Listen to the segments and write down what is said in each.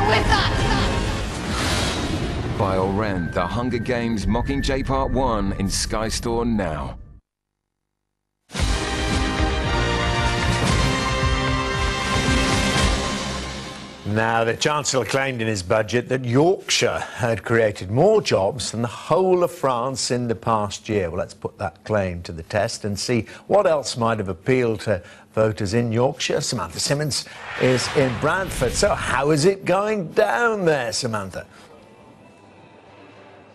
with us! Bile Rend, The Hunger Games Mockingjay Part 1 in Sky Store now. Now, the Chancellor claimed in his budget that Yorkshire had created more jobs than the whole of France in the past year. Well, let's put that claim to the test and see what else might have appealed to voters in Yorkshire. Samantha Simmons is in Bradford. So how is it going down there, Samantha?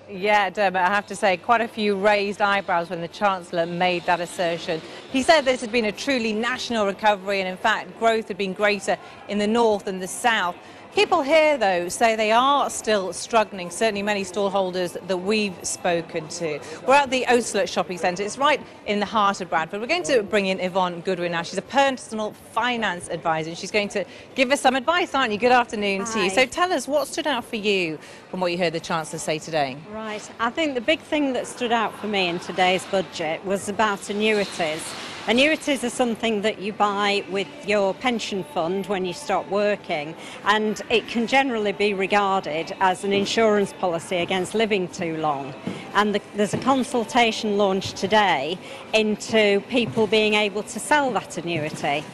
Yeah, Dermot, I have to say, quite a few raised eyebrows when the Chancellor made that assertion. He said this had been a truly national recovery and, in fact, growth had been greater in the north than the south. People here, though, say they are still struggling, certainly many stallholders that we've spoken to. We're at the Oslet Shopping Centre. It's right in the heart of Bradford. We're going to bring in Yvonne Goodwin now. She's a personal finance advisor, and she's going to give us some advice, aren't you? Good afternoon to you. So tell us, what stood out for you from what you heard the Chancellor say today? Right. I think the big thing that stood out for me in today's budget was about annuities. Annuities are something that you buy with your pension fund when you stop working, and it can generally be regarded as an insurance policy against living too long. And there's a consultation launched today into people being able to sell that annuity.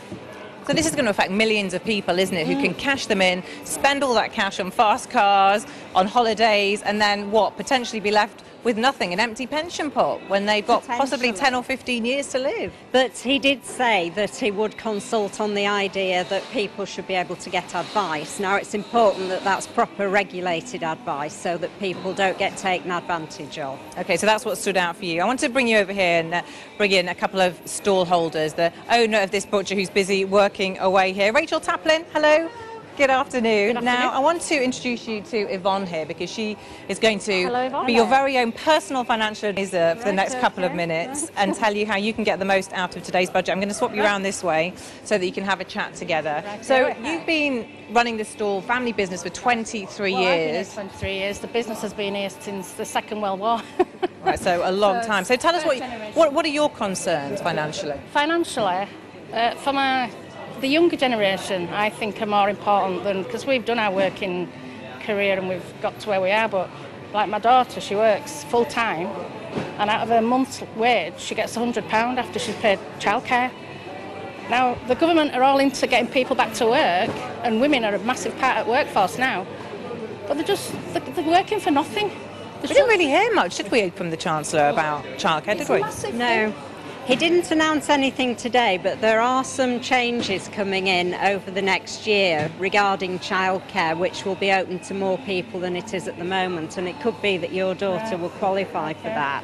So this is going to affect millions of people, isn't it, who can cash them in, spend all that cash on fast cars, on holidays, and then what, potentially be left with nothing, an empty pension pot, when they've got possibly 10 or 15 years to live. But he did say that he would consult on the idea that people should be able to get advice. Now, it's important that that's proper regulated advice so that people don't get taken advantage of. OK, so that's what stood out for you. I want to bring you over here and bring in a couple of stall holders, the owner of this butcher who's busy working away here. Rachel Taplin, hello. Good afternoon. Now, I want to introduce you to Yvonne here because she is going to be your very own personal financial advisor for the next couple of minutes and tell you how you can get the most out of today's budget. I'm going to swap you around this way so that you can have a chat together. So you've been running the stall family business for 23 years. I've been here 23 years. The business has been here since the Second World War. Right, so a long time. So tell us what are your concerns financially? Financially, the younger generation, I think, are more important than, because we've done our working career and we've got to where we are, but like my daughter, she works full time and out of her month's wage she gets £100 after she's paid childcare. Now the government are all into getting people back to work and women are a massive part of the workforce now, but they're working for nothing. We didn't really hear much, did we, from the Chancellor about childcare, did we? No. He didn't announce anything today, but there are some changes coming in over the next year regarding childcare, which will be open to more people than it is at the moment, and it could be that your daughter will qualify for that.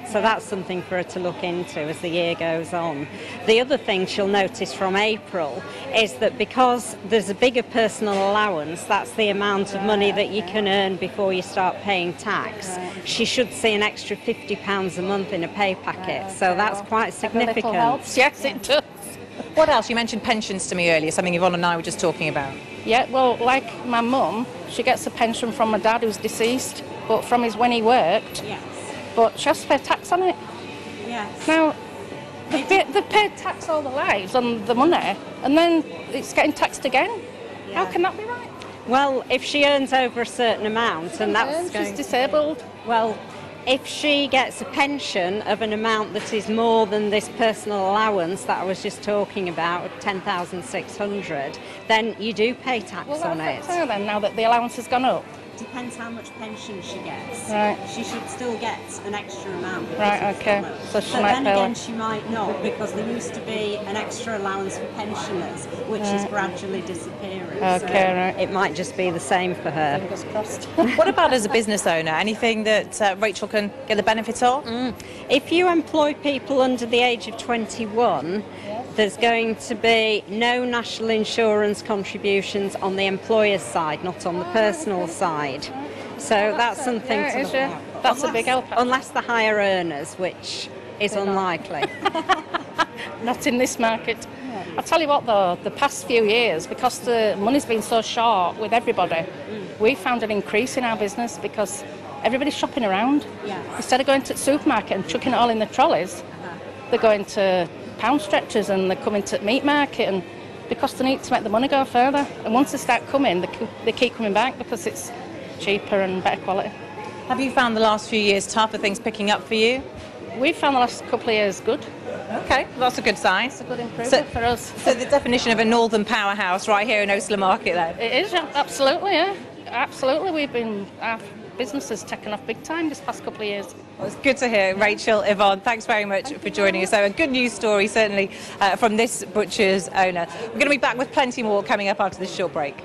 So that's something for her to look into as the year goes on. The other thing she'll notice from April is that because there's a bigger personal allowance, that's the amount of money that you can earn before you start paying tax. She should see an extra £50 a month in a pay packet, so that's quite significant. Yes, it does. What else? You mentioned pensions to me earlier, something Yvonne and I were just talking about. Yeah, well, like my mum, she gets a pension from my dad who's deceased, but from his when he worked. Yes. But she has to pay tax on it. Yes. Now, they've paid tax all their lives on the money, and then it's getting taxed again. Yeah. How can that be right? Well, if she earns over a certain amount, and that's she's disabled. Well, if she gets a pension of an amount that is more than this personal allowance that I was just talking about, £10,600, then you do pay tax on it. Well, then, now that the allowance has gone up. Depends how much pension she gets. Right. She should still get an extra amount. Right, okay. So she but might then again, she might not, because there used to be an extra allowance for pensioners, which is gradually disappearing. Okay, so right. It might just be the same for her. Fingers crossed. What about as a business owner? Anything that Rachel can get the benefit of? If you employ people under the age of 21, there's going to be no national insurance contributions on the employer's side, not on the personal side. So that's something to look at. That's a big help. Unless the higher earners, which is unlikely. Not in this market. I'll tell you what though, the past few years, because the money's been so short with everybody, we found an increase in our business because everybody's shopping around. Instead of going to the supermarket and chucking it all in the trolleys, they're going to pound stretchers and they're coming to the meat market, and because they need to make the money go further. And once they start coming, they keep coming back because it's cheaper and better quality. Have you found the last few years tough? Are things picking up for you? We've found the last couple of years good. Okay, well, that's a good sign. It's a good improvement for us. So the definition of a northern powerhouse right here in Osler Market then? It is, absolutely, yeah. Absolutely. Our business has taken off big time this past couple of years. Well, it's good to hear. Rachel, Yvonne, thanks very much for joining us. So a good news story, certainly, from this butcher's owner. We're going to be back with plenty more coming up after this short break.